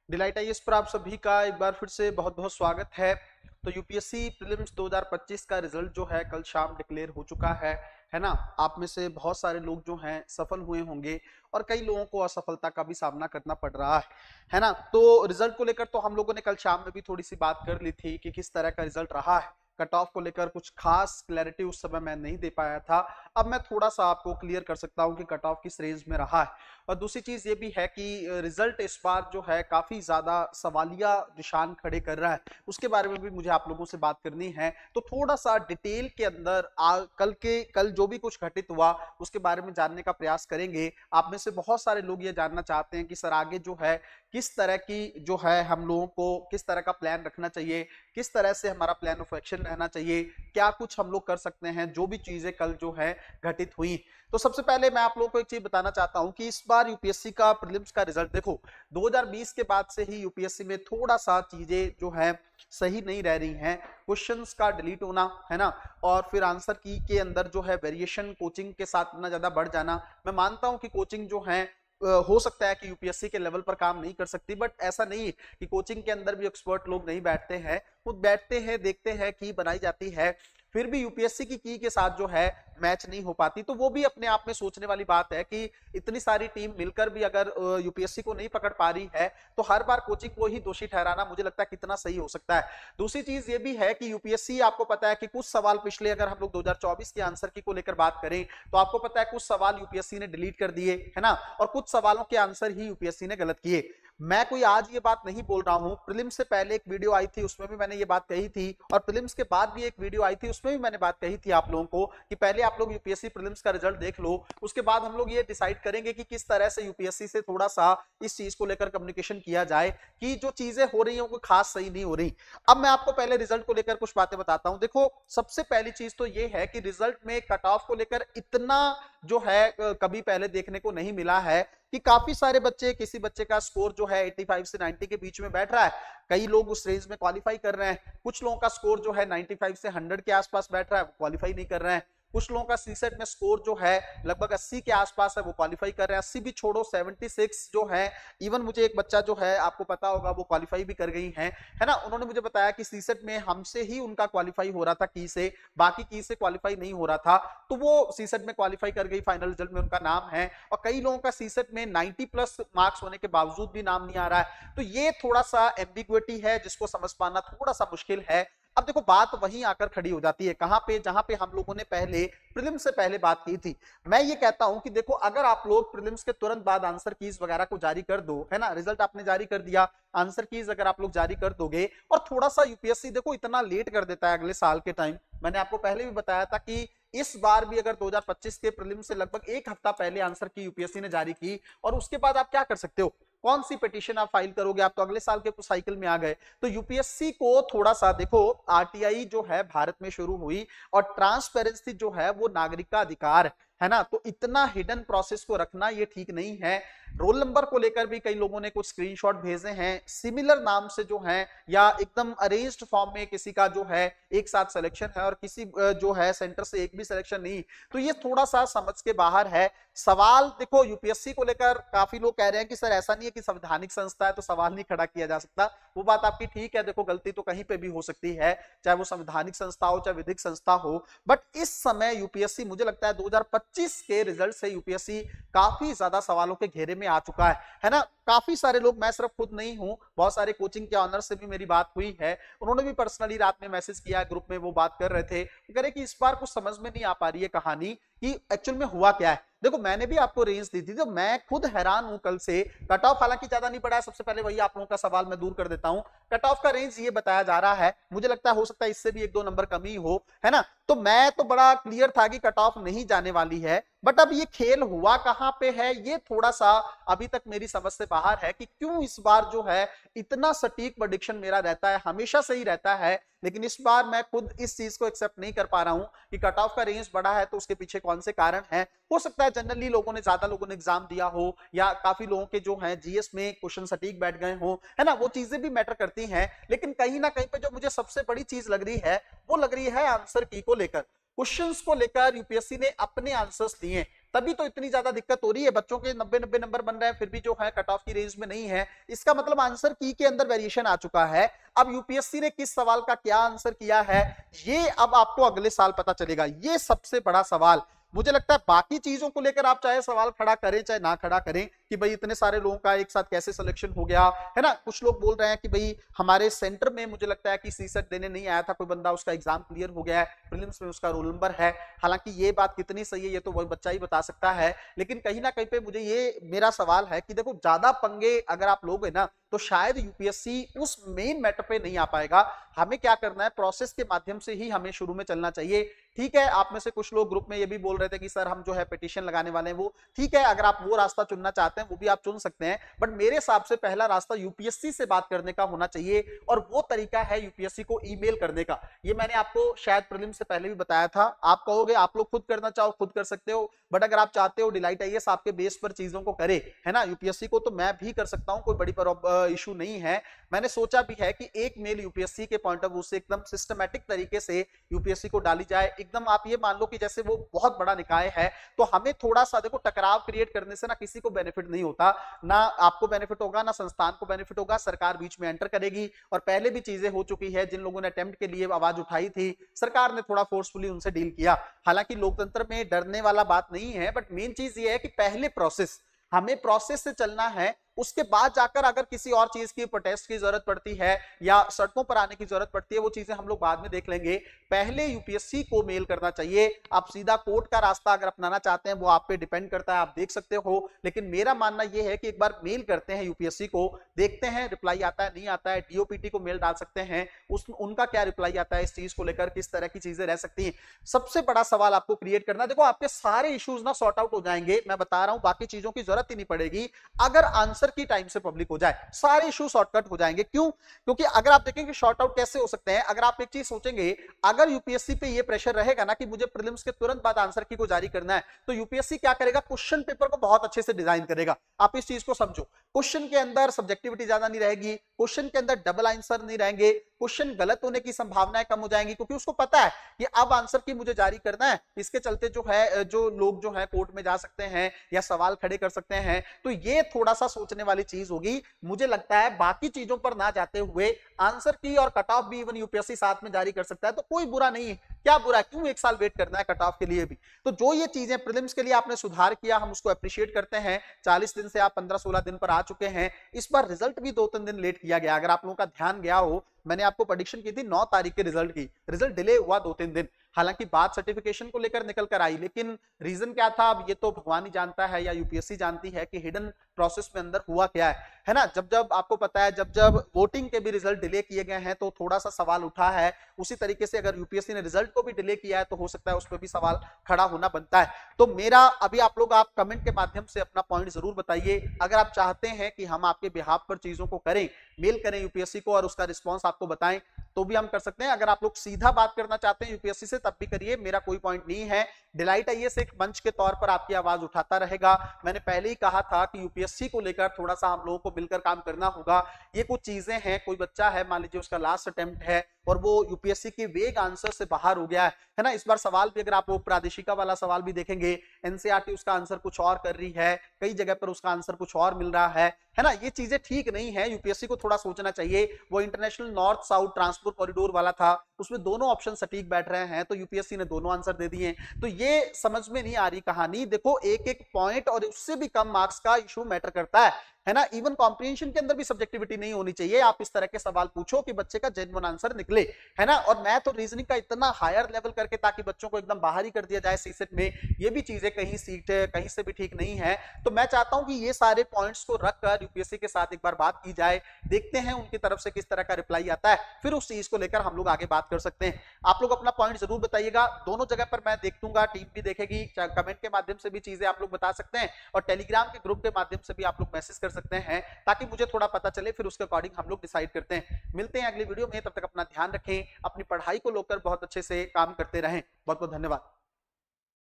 Delight IAS पर आप सभी का एक बार फिर से बहुत बहुत स्वागत है। तो यूपीएससी प्रीलिम्स 2025 का रिजल्ट जो है कल शाम डिक्लेयर हो चुका है ना। आप में से बहुत सारे लोग जो हैं सफल हुए होंगे और कई लोगों को असफलता का भी सामना करना पड़ रहा है ना। तो रिजल्ट को लेकर तो हम लोगों ने कल शाम में भी थोड़ी सी बात कर ली थी कि किस तरह का रिजल्ट रहा है। कट ऑफ को लेकर कुछ खास क्लैरिटी उस समय मैं नहीं दे पाया था। अब मैं थोड़ा सा आपको क्लियर कर सकता हूं कि कट ऑफ किस रेंज में रहा है। और दूसरी चीज ये भी है कि रिजल्ट इस बार जो है काफी ज्यादा सवालिया निशान खड़े कर रहा है, उसके बारे में भी मुझे आप लोगों से बात करनी है। तो थोड़ा सा डिटेल के अंदर कल जो भी कुछ घटित हुआ उसके बारे में जानने का प्रयास करेंगे। आप में से बहुत सारे लोग ये जानना चाहते हैं कि सर आगे जो है किस तरह की जो है हम लोगों को किस तरह का प्लान रखना चाहिए, किस तरह से हमारा प्लान ऑफ एक्शन रहना चाहिए, क्या कुछ हम लोग कर सकते हैं जो भी चीजें कल जो है घटित हुई। तो सबसे पहले मैं आप लोगों को एक चीज बताना चाहता हूं कि इस बार यूपीएससी का प्रीलिम्स का रिजल्ट देखो 2020 के बाद से ही यूपीएससी में थोड़ा सा चीजें जो है सही नहीं रह रही हैं। क्वेश्चंस का डिलीट होना है ना, और फिर आंसर की के अंदर जो है वेरिएशन कोचिंग के साथ इतना ज्यादा बढ़ जाना। मैं मानता हूं कि कोचिंग जो है हो सकता है कि यूपीएससी के लेवल पर काम नहीं कर सकती, बट ऐसा नहीं है कि कोचिंग के अंदर भी एक्सपर्ट लोग नहीं बैठते हैं। वो बैठते हैं, देखते हैं, की बनाई जाती है, फिर भी यूपीएससी की के साथ जो है मैच नहीं हो पाती। तो वो भी अपने आप में सोचने वाली बात है कि इतनी सारी टीम मिलकर भी अगर यूपीएससी को नहीं पकड़ पा रही है तो हर बार कोचिंग को ही दोषी ठहराना मुझे लगता है कितना सही हो सकता है। दूसरी चीज ये भी है कि यूपीएससी, आपको पता है कि कुछ सवाल पिछले, अगर हम लोग 2024 के आंसर की को लेकर बात करें तो आपको पता है कुछ सवाल यूपीएससी ने डिलीट कर दिए है ना, और कुछ सवालों के आंसर ही यूपीएससी ने गलत किए। मैं कोई आज ये बात नहीं बोल रहा हूं, प्रीलिम्स से पहले एक वीडियो आई थी उसमें भी मैंने ये बात कही थी, और प्रीलिम्स के बाद भी एक वीडियो आई थी उसमें भी मैंने बात कही थी आप लोगों को कि पहले आप लोग यूपीएससी प्रीलिम्स का रिजल्ट देख लो, उसके बाद हम लोग ये डिसाइड करेंगे कि किस तरह से यूपीएससी से थोड़ा सा इस चीज को लेकर कम्युनिकेशन किया जाए कि जो चीजें हो रही हैं वो खास सही नहीं हो रही। अब मैं आपको पहले रिजल्ट को लेकर कुछ बातें बताता हूं। देखो सबसे पहली चीज तो ये है कि रिजल्ट में कट ऑफ को लेकर इतना जो है कभी पहले देखने को नहीं मिला है कि काफी सारे बच्चे, किसी बच्चे का स्कोर जो है 85 से 90 के बीच में बैठ रहा है, कई लोग उस रेंज में क्वालिफाई कर रहे हैं। कुछ लोगों का स्कोर जो है 95 से 100 के आसपास बैठ रहा है, वो क्वालिफाई नहीं कर रहे हैं। कुछ लोगों का सीसेट में स्कोर जो है लगभग 80 के आसपास है, वो क्वालिफाई कर रहे हैं। 80 भी छोड़ो, 76 जो है, इवन मुझे एक बच्चा जो है आपको पता होगा वो क्वालिफाई भी कर गई है ना। उन्होंने मुझे बताया कि सीसेट में हमसे ही उनका क्वालिफाई हो रहा था, की से, बाकी की से क्वालिफाई नहीं हो रहा था, तो वो सीसेट में क्वालिफाई कर गई, फाइनल रिजल्ट में उनका नाम है। और कई लोगों का सीसेट में 90 प्लस मार्क्स होने के बावजूद भी नाम नहीं आ रहा है। तो ये थोड़ा सा एम्बिग्विटी है जिसको समझ पाना थोड़ा सा मुश्किल है। अब देखो बात वहीं आकर खड़ी हो जाती है, कहां पे, जहां पे हम लोगों ने पहले प्रीलिम्स से पहले बात की थी। मैं ये कहता हूं कि देखो अगर आप लोग प्रीलिम्स के तुरंत बाद आंसर कीज वगैरह को जारी कर दो, है ना, रिजल्ट आपने जारी कर दिया, आंसर कीज अगर आप लोग जारी कर दोगे, और थोड़ा सा यूपीएससी देखो इतना लेट कर देता है अगले साल के टाइम। मैंने आपको पहले भी बताया था कि इस बार भी अगर 2025 के प्रीलिम से लगभग एक हफ्ता पहले आंसर की यूपीएससी ने जारी की, और उसके बाद आप क्या कर सकते हो, कौन सी पिटीशन आप फाइल करोगे, आप तो अगले साल के साइकिल में आ गए। तो यूपीएससी को थोड़ा सा देखो, आरटीआई जो है भारत में शुरू हुई, और ट्रांसपेरेंसी जो है वो नागरिक का अधिकार है ना, तो इतना हिडन प्रोसेस को रखना ये ठीक नहीं है। रोल नंबर को लेकर भी कई लोगों ने कुछ स्क्रीनशॉट भेजे हैं, सिमिलर नाम से जो है, या एकदम अरेंज्ड फॉर्म में किसी का जो है एक साथ सिलेक्शन है और किसी जो है सेंटर से एक भी सिलेक्शन नहीं। तो ये थोड़ा सा समझ के बाहर है। सवाल देखो यूपीएससी को लेकर काफी लोग कह रहे हैं कि सर ऐसा नहीं है कि संवैधानिक संस्था है तो सवाल नहीं खड़ा किया जा सकता। वो बात आपकी ठीक है, देखो गलती तो कहीं पे भी हो सकती है, चाहे वो संवैधानिक संस्था हो, चाहे विधिक संस्था हो। बट इस समय यूपीएससी, मुझे लगता है 2025 के रिजल्ट से यूपीएससी काफी ज्यादा सवालों के घेरे में आ चुका है ना। काफी सारे लोग, मैं सिर्फ खुद नहीं हूं, बहुत सारे कोचिंग के ऑनर से भी मेरी बात हुई है, उन्होंने भी पर्सनली रात में मैसेज किया, ग्रुप में वो बात कर रहे थे, कह रहे कि इस बार कुछ समझ में नहीं आ पा रही है कहानी कि एक्चुअल में हुआ क्या है। देखो मैंने भी आपको रेंज दी थी, तो मैं खुद हैरान हूं कल से। कट ऑफ हालांकि ज्यादा नहीं पड़ा है, सबसे पहले वही आप लोगों का सवाल मैं दूर कर देता हूं। कट ऑफ का रेंज ये बताया जा रहा है, मुझे लगता है हो सकता है इससे भी एक दो नंबर कमी हो, है ना। तो मैं तो बड़ा क्लियर था कि कट ऑफ नहीं जाने वाली है, बट अब ये खेल हुआ कहां पे है ये थोड़ा सा अभी तक मेरी समझ से बाहर है कि क्यों इस बार जो है इतना सटीक प्रेडिक्शन मेरा रहता है, हमेशा सही रहता है, लेकिन इस बार मैं खुद इस चीज को एक्सेप्ट नहीं कर पा रहा हूं कि कट ऑफ का रेंज बढ़ा है, तो उसके पीछे कौन से कारण है। हो सकता है जनरली ज्यादा लोगों ने एग्जाम दिया हो, या काफी लोगों के जो है जीएस में क्वेश्चन सटीक बैठ गए हो, है ना, वो चीजें भी मैटर करती हैं। लेकिन कहीं ना कहीं पे जो मुझे सबसे बड़ी चीज लग रही है वो लग रही है आंसर की को लेकर, क्वेश्चंस को लेकर यूपीएससी ने अपने आंसर्स दिए, तभी तो इतनी ज्यादा दिक्कत हो रही है, बच्चों के 90-90 नंबर बन रहे हैं फिर भी जो है कट ऑफ की रेंज में नहीं है। इसका मतलब आंसर की के अंदर वेरिएशन आ चुका है। अब यूपीएससी ने किस सवाल का क्या आंसर किया है ये अब आपको अगले साल पता चलेगा, ये सबसे बड़ा सवाल। मुझे लगता है बाकी चीजों को लेकर आप चाहे सवाल खड़ा करें चाहे ना खड़ा करें कि भाई इतने सारे लोगों का एक साथ कैसे सिलेक्शन हो गया है ना। कुछ लोग बोल रहे हैं कि भाई हमारे सेंटर में मुझे लगता है कि सीसेट देने नहीं आया था कोई बंदा, उसका एग्जाम क्लियर हो गया है, प्रीलिम्स में उसका रोल नंबर है। हालांकि ये बात कितनी सही है ये तो वही बच्चा ही बता सकता है, लेकिन कहीं ना कहीं पे मुझे ये मेरा सवाल है कि देखो ज्यादा पंगे अगर आप लोगे ना तो शायद यूपीएससी उस मेन मैटर पे नहीं आ पाएगा। हमें क्या करना है, प्रोसेस के माध्यम से ही हमें शुरू में चलना चाहिए। ठीक है, आप में से कुछ लोग ग्रुप में ये भी बोल रहे थे कि सर हम जो है पिटीशन लगाने वाले हैं, वो ठीक है, अगर आप वो रास्ता चुनना चाहते हैं वो भी आप चुन सकते हैं, बट मेरे हिसाब से पहला रास्ता यूपीएससी से बात करने का होना चाहिए और वो तरीका है यूपीएससी को ईमेल करने का। ये मैंने आपको शायद प्रीलिम से पहले भी बताया था। आप कहोगे आप लोग खुद करना चाहो खुद कर सकते हो, बट अगर आप चाहते हो डिलाइट आईएएस आपके बेस पर चीजों को करे है ना यूपीएससी को, तो मैं भी कर सकता हूं, कोई बड़ी इशू नहीं है। मैंने सोचा भी है कि एक मेल यूपीएससी के पॉइंट ऑफ व्यू से एकदम सिस्टमैटिक तरीके से यूपीएससी को डाली जाए। एकदम आप ये मान लो कि जैसे वो बहुत बड़ा निकाय है, तो हमें थोड़ा सा देखो टकराव क्रिएट करने से ना किसी को बेनिफिट नहीं होता, ना आपको बेनिफिट होगा ना संस्थान को बेनिफिट होगा, सरकार बीच में एंटर करेगी। और पहले भी चीजें हो चुकी है, जिन लोगों ने अटेम्प्ट के लिए आवाज उठाई थी सरकार ने थोड़ा फोर्सफुली उनसे डील किया। हालांकि लोकतंत्र में डरने वाला बात नहीं है, बट मेन चीज ये है कि पहले प्रोसेस, हमें प्रोसेस से चलना है, उसके बाद जाकर अगर किसी और चीज की प्रोटेस्ट की जरूरत पड़ती है या सड़कों पर आने की जरूरत पड़ती है वो चीजें हम लोग बाद में देख लेंगे। पहले यूपीएससी को मेल करना चाहिए। आप सीधा कोर्ट का रास्ता अगर अपनाना चाहते हैं वो आप पे डिपेंड करता है, आप देख सकते हो, लेकिन मेरा मानना यह है कि एक बार मेल करते हैं यूपीएससी को, देखते हैं रिप्लाई आता है नहीं आता है। डीओपीटी को मेल डाल सकते हैं, उनका क्या रिप्लाई आता है इस चीज को लेकर, किस तरह की चीजें रह सकती हैं। सबसे बड़ा सवाल आपको क्रिएट करना, देखो आपके सारे इश्यूज ना सॉर्ट आउट हो जाएंगे, मैं बता रहा हूं, बाकी चीजों की जरूरत ही नहीं पड़ेगी अगर आंसर की टाइम से पब्लिक हो जाए, सारे इशू शॉर्टकट हो जाएंगे। क्यों? क्योंकि अगर आप देखेंगे शॉर्ट आउट कैसे हो सकते हैं, अगर आप एक चीज सोचेंगे, अगर यूपीएससी पे ये प्रेशर रहेगा ना कि मुझे प्रीलिम्स के तुरंत बाद आंसर की को जारी करना है, तो यूपीएससी क्या करेगा, क्वेश्चन पेपर को बहुत अच्छे से डिजाइन करेगा। आप इस चीज को समझो, क्वेश्चन के अंदर सब्जेक्टिविटी ज्यादा नहीं रहेगी, क्वेश्चन के अंदर डबल आंसर नहीं रहेंगे, क्वेश्चन गलत होने की संभावनाएं कम हो जाएंगी, क्योंकि उसको पता है कि अब आंसर की मुझे जारी करना है। इसके चलते जो है जो लोग जो है कोर्ट में जा सकते हैं या सवाल खड़े कर सकते हैं, तो ये थोड़ा सा सोचने वाली चीज होगी। मुझे लगता है बाकी चीजों पर ना जाते हुए आंसर की और कट ऑफ भी इवन यूपीएससी साथ में जारी कर सकता है, तो कोई बुरा नहीं है। क्या बुरा, क्यों एक साल वेट करना है कट ऑफ के लिए भी। तो जो ये चीजें प्रीलिम्स के लिए आपने सुधार किया, हम उसको अप्रिशिएट करते हैं। 40 दिन से आप 15-16 दिन पर आ चुके हैं, इस बार रिजल्ट भी 2-3 दिन लेट किया गया। अगर आप लोगों का ध्यान गया हो, मैंने आपको प्रेडिक्शन की थी 9 तारीख के रिजल्ट की, रिजल्ट डिले हुआ 2-3 दिन। हालांकि बात सर्टिफिकेशन को लेकर निकल कर आई, लेकिन रीजन क्या था अब ये तो भगवान ही जानता है या यूपीएससी जानती है कि हिडन प्रोसेस में अंदर हुआ क्या है ना। जब जब आपको पता है जब वोटिंग के भी रिजल्ट डिले किए गए हैं तो थोड़ा सा सवाल उठा है। उसी तरीके से अगर यूपीएससी ने रिजल्ट को भी डिले किया है तो हो सकता है उस पर भी सवाल खड़ा होना बनता है। तो मेरा अभी आप लोग आप कमेंट के माध्यम से अपना पॉइंट जरूर बताइए। अगर आप चाहते हैं कि हम आपके बिहाफ पर चीजों को करें, मेल करें यूपीएससी को और उसका रिस्पॉन्स आपको बताएं, तो भी हम कर सकते हैं। अगर आप लोग सीधा बात करना चाहते हैं यूपीएससी से तब भी करिए, मेरा कोई पॉइंट नहीं है। डिलाइट आईएएस एक मंच के तौर पर आपकी आवाज उठाता रहेगा। मैंने पहले ही कहा था कि यूपीएससी को लेकर थोड़ा सा हम लोगों को मिलकर काम करना होगा। ये कुछ चीजें हैं, कोई बच्चा है मान लीजिए उसका लास्ट अटेम्प्ट है और वो यूपीएससी के वेग आंसर से बाहर हो गया है ना। इस बार सवाल भी अगर आप वो प्रादेशिका वाला सवाल भी देखेंगे, एनसीईआरटी उसका आंसर कुछ और कर रही है, कई जगह पर उसका आंसर कुछ और मिल रहा है ना। ये चीजें ठीक नहीं है, यूपीएससी को थोड़ा सोचना चाहिए। वो international north south transport corridor वाला था, उसमें दोनों ऑप्शन सटीक बैठ रहे हैं, तो यूपीएससी ने दोनों आंसर दे दिए। तो ये समझ में नहीं आ रही कहानी। देखो एक एक पॉइंट और उससे भी कम मार्क्स का इशू मैटर करता है ना। इवन कॉम्प्रिहेंशन के अंदर भी सब्जेक्टिविटी नहीं होनी चाहिए। आप इस तरह के सवाल पूछो कि बच्चे का जेन्युइन आंसर निकले, है ना। और मैथ और रीजनिंग का इतना हायर लेवल करके ताकि बच्चों को एकदम बाहर ही कर दिया जाए सीसेट में, ये भी चीजें कहीं सीट कहीं से भी ठीक नहीं है। तो मैं चाहता हूं कि ये सारे पॉइंट्स को रखकर यूपीएससी के साथ एक बार बात की जाए, देखते हैं उनकी तरफ से किस तरह का रिप्लाई आता है, फिर उस चीज को लेकर हम लोग आगे बात कर सकते हैं। आप लोग अपना पॉइंट जरूर बताइएगा, दोनों जगह पर मैं देख दूंगा, टीम भी देखेगी, कमेंट के माध्यम से भी चीजें आप लोग बता सकते हैं और टेलीग्राम के ग्रुप के माध्यम से भी आप लोग मैसेज कर सकते हैं ताकि मुझे थोड़ा पता चले, फिर उसके अकॉर्डिंग हम लोग डिसाइड करते हैं। मिलते हैं अगली वीडियो में, तब तक अपना ध्यान रखें, अपनी पढ़ाई को लेकर बहुत अच्छे से काम करते रहें। बहुत बहुत धन्यवाद।